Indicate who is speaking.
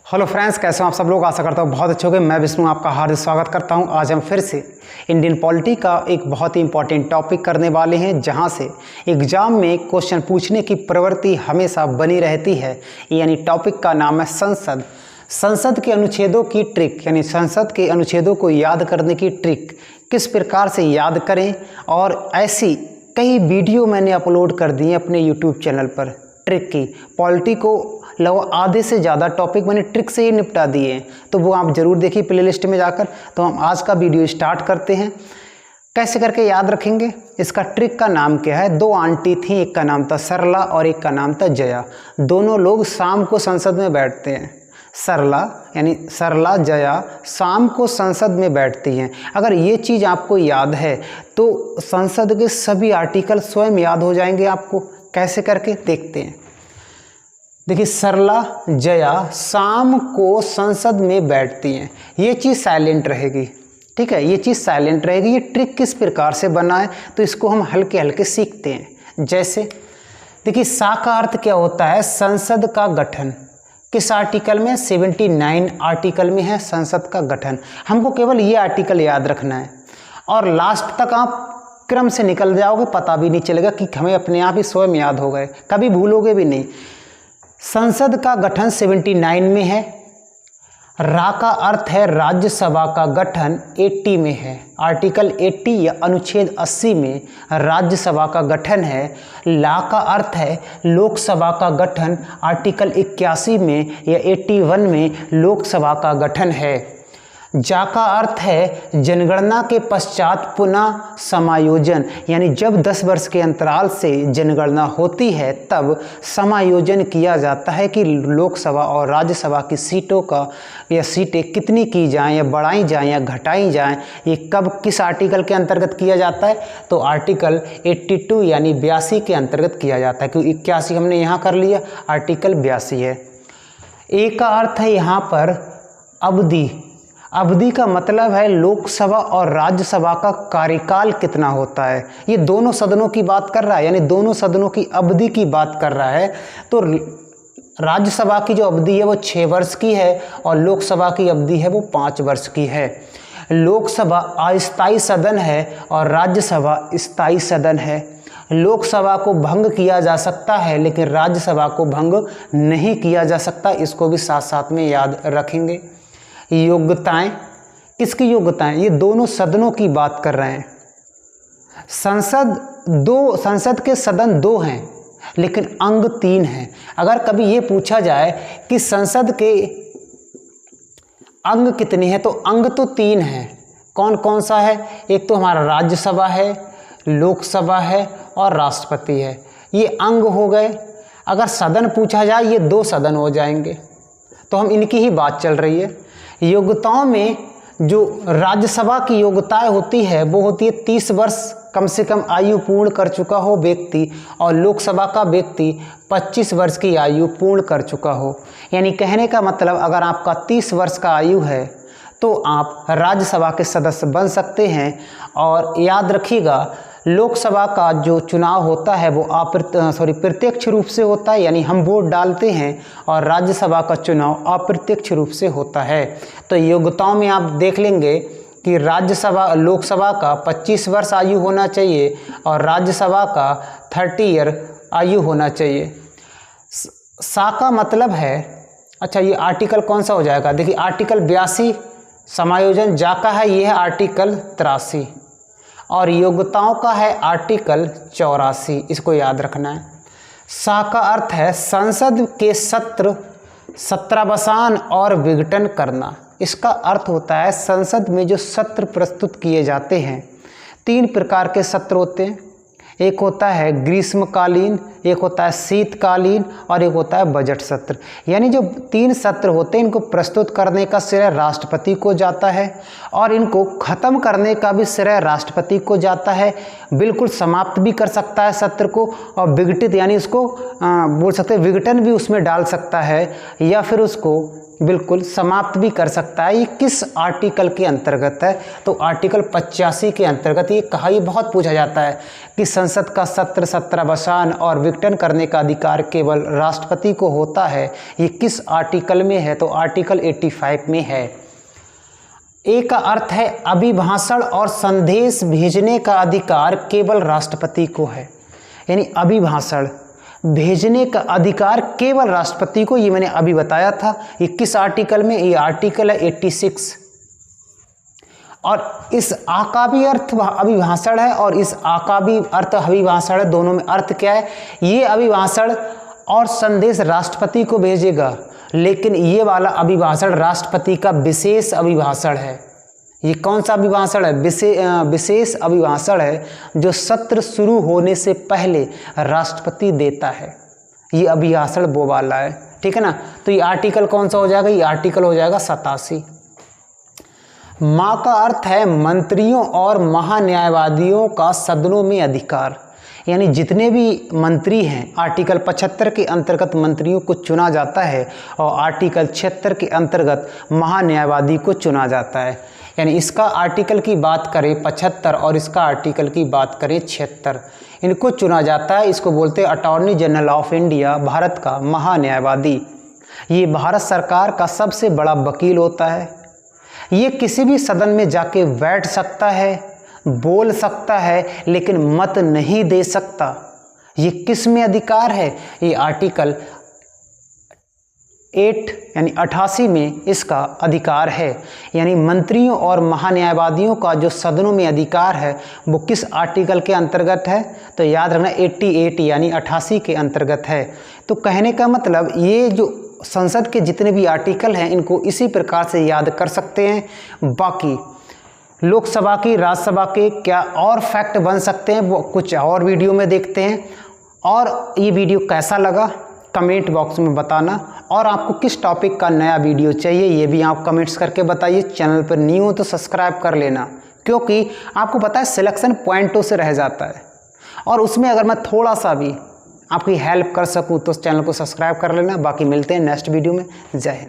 Speaker 1: Hello friends, कैसे हो आप सब लोग। आशा करता हूँ बहुत अच्छे होंगे। मैं विष्णु आपका हार्दिक स्वागत करता हूँ। आज हम फिर से इंडियन पॉलिटी का एक बहुत ही इंपॉर्टेंट टॉपिक करने वाले हैं, जहाँ से एग्जाम में क्वेश्चन पूछने की प्रवृत्ति हमेशा बनी रहती है। यानी टॉपिक का नाम है संसद। संसद के अनुच्छेदों की ट्रिक, यानी संसद के अनुच्छेदों को याद करने की ट्रिक किस प्रकार से याद करें, और ऐसी कई वीडियो मैंने अपलोड कर दी हैं अपने यूट्यूब चैनल पर ट्रिक की। पॉलिटी को लगभग आधे से ज़्यादा टॉपिक मैंने ट्रिक से ही निपटा दिए हैं, तो वो आप ज़रूर देखिए प्लेलिस्ट में जाकर। तो हम आज का वीडियो स्टार्ट करते हैं। कैसे करके याद रखेंगे, इसका ट्रिक का नाम क्या है। दो आंटी थी, एक का नाम था सरला और एक का नाम था जया। दोनों लोग शाम को संसद में बैठते हैं। सरला यानी सरला जया शाम को संसद में बैठती हैं। अगर ये चीज़ आपको याद है तो संसद के सभी आर्टिकल स्वयं याद हो जाएंगे आपको। कैसे करके देखते हैं। देखिए, सरला जया शाम को संसद में बैठती हैं। ये चीज़ साइलेंट रहेगी, ठीक है, ये चीज़ साइलेंट रहेगी। ये ट्रिक किस प्रकार से बना है तो इसको हम हल्के हल्के सीखते हैं। जैसे देखिए, सा का अर्थ क्या होता है, संसद का गठन। किस आर्टिकल में, 79 आर्टिकल में है संसद का गठन। हमको केवल ये आर्टिकल याद रखना है और लास्ट तक आप क्रम से निकल जाओगे, पता भी नहीं चलेगा कि हमें अपने आप ही स्वयं याद हो गए, कभी भूलोगे भी नहीं। संसद का गठन 79 में है। रा का अर्थ है राज्यसभा का गठन 80 में है। आर्टिकल 80 या अनुच्छेद 80 में राज्यसभा का गठन है। ला का अर्थ है लोकसभा का गठन आर्टिकल 81 में या 81 में लोकसभा का गठन है। जा का अर्थ है जनगणना के पश्चात पुनः समायोजन, यानी जब 10 वर्ष के अंतराल से जनगणना होती है तब समायोजन किया जाता है कि लोकसभा और राज्यसभा की सीटों का या सीटें कितनी की जाएं या बढ़ाई जाएं या घटाई जाएं। ये कब किस आर्टिकल के अंतर्गत किया जाता है तो आर्टिकल 82 यानी 82 के अंतर्गत किया जाता है, क्योंकि 81 हमने यहाँ कर लिया, आर्टिकल 82 है। ए का अर्थ है यहाँ पर अवधि। अवधि का मतलब है लोकसभा और राज्यसभा का कार्यकाल कितना होता है। ये दोनों सदनों की बात कर रहा है, यानी दोनों सदनों की अवधि की बात कर रहा है। तो राज्यसभा की जो अवधि है वो 6 वर्ष की है और लोकसभा की अवधि है वो 5 वर्ष की है। लोकसभा अस्थायी सदन है और राज्यसभा स्थायी सदन है। लोकसभा को भंग किया जा सकता है लेकिन राज्यसभा को भंग नहीं किया जा सकता, इसको भी साथ साथ में याद रखेंगे। योग्यताएं, किसकी योग्यताएं, ये दोनों सदनों की बात कर रहे हैं। संसद के सदन 2 हैं लेकिन अंग 3 हैं। अगर कभी ये पूछा जाए कि संसद के अंग कितने हैं तो अंग तो 3 हैं। कौन कौन सा है, एक तो हमारा राज्यसभा है, लोकसभा है और राष्ट्रपति है। ये अंग हो गए। अगर सदन पूछा जाए ये 2 सदन हो जाएंगे, तो हम इनकी ही बात चल रही है। योग्यताओं में जो राज्यसभा की योग्यताएं होती है वो होती है 30 वर्ष कम से कम आयु पूर्ण कर चुका हो व्यक्ति, और लोकसभा का व्यक्ति 25 वर्ष की आयु पूर्ण कर चुका हो। यानी कहने का मतलब, अगर आपका 30 वर्ष का आयु है तो आप राज्यसभा के सदस्य बन सकते हैं। और याद रखिएगा, लोकसभा का जो चुनाव होता है वो प्रत्यक्ष रूप से होता है, यानी हम वोट डालते हैं, और राज्यसभा का चुनाव अप्रत्यक्ष रूप से होता है। तो योग्यताओं में आप देख लेंगे कि लोकसभा का 25 वर्ष आयु होना चाहिए और राज्यसभा का 30 ईयर आयु होना चाहिए। सा का मतलब है, अच्छा ये आर्टिकल कौन सा हो जाएगा, देखिए आर्टिकल 82 समायोजन जा का है, ये है आर्टिकल 83, और योग्यताओं का है आर्टिकल 84, इसको याद रखना है। सा का अर्थ है संसद के सत्र सत्रावसान और विघटन करना। इसका अर्थ होता है संसद में जो सत्र प्रस्तुत किए जाते हैं, 3 प्रकार के सत्र होते हैं। एक होता है ग्रीष्मकालीन, एक होता है शीतकालीन और एक होता है बजट सत्र। यानी जो 3 सत्र होते हैं इनको प्रस्तुत करने का श्रेय राष्ट्रपति को जाता है और इनको ख़त्म करने का भी श्रेय राष्ट्रपति को जाता है। बिल्कुल समाप्त भी कर सकता है सत्र को, और विघटित यानी उसको बोल सकते हैं विघटन भी उसमें डाल सकता है, या फिर उसको बिल्कुल समाप्त भी कर सकता है। ये किस आर्टिकल के अंतर्गत है तो आर्टिकल 85 के अंतर्गत ये कहा, ये बहुत पूछा जाता है कि संसद का सत्र सत्रावसान और विघटन करने का अधिकार केवल राष्ट्रपति को होता है, ये किस आर्टिकल में है? तो आर्टिकल 85 में है। ए का अर्थ है अभिभाषण और संदेश भेजने का अधिकार केवल राष्ट्रपति को है, यानी अभिभाषण भेजने का अधिकार केवल राष्ट्रपति को, ये मैंने अभी बताया था। ये किस आर्टिकल में? ये आर्टिकल है 86। और इस आकाबी अर्थ अभिभाषण है और इस आकाबी अर्थ अभिभाषण है, दोनों में अर्थ क्या है? ये अभिभाषण और संदेश राष्ट्रपति को भेजेगा, लेकिन ये वाला अभिभाषण राष्ट्रपति का विशेष अभिभाषण है। ये कौन सा अभिभाषण है? विशेष अभिभाषण है जो सत्र शुरू होने से पहले राष्ट्रपति देता है। ये अभिभाषण वो वाला है, ठीक है ना। तो ये आर्टिकल कौन सा हो जाएगा? ये आर्टिकल हो जाएगा 87। माँ का अर्थ है मंत्रियों और महान्यायवादियों का सदनों में अधिकार, यानी जितने भी मंत्री हैं आर्टिकल 75 के अंतर्गत मंत्रियों को चुना जाता है और आर्टिकल 76 के अंतर्गत महान्यायवादी को चुना जाता है। यानी इसका आर्टिकल की बात करें 75 और इसका आर्टिकल की बात करें 76, इनको चुना जाता है। इसको बोलते हैं attorney general of India, Bharat का महान्यायवादी। ये भारत सरकार का सबसे बड़ा वकील होता है। ये किसी भी सदन में जाके बैठ सकता है, बोल सकता है, लेकिन मत नहीं दे सकता। ये किस में अधिकार है? ये आर्टिकल 8 यानी 88 में इसका अधिकार है। यानी मंत्रियों और महान्यायवादियों का जो सदनों में अधिकार है वो किस आर्टिकल के अंतर्गत है? तो याद रखना 88 यानी 88 के अंतर्गत है। तो कहने का मतलब ये जो संसद के जितने भी आर्टिकल हैं इनको इसी प्रकार से याद कर सकते हैं। बाकी लोकसभा की, राज्यसभा के क्या और फैक्ट बन सकते हैं वो कुछ और वीडियो में देखते हैं। और ये वीडियो कैसा लगा कमेंट बॉक्स में बताना, और आपको किस टॉपिक का नया वीडियो चाहिए ये भी आप कमेंट्स करके बताइए। चैनल पर न्यू हो तो सब्सक्राइब कर लेना, क्योंकि आपको पता है सिलेक्शन पॉइंटों से रह जाता है, और उसमें अगर मैं थोड़ा सा भी आपकी हेल्प कर सकूं तो चैनल को सब्सक्राइब कर लेना। बाकी मिलते हैं नेक्स्ट वीडियो में। जय हिंद।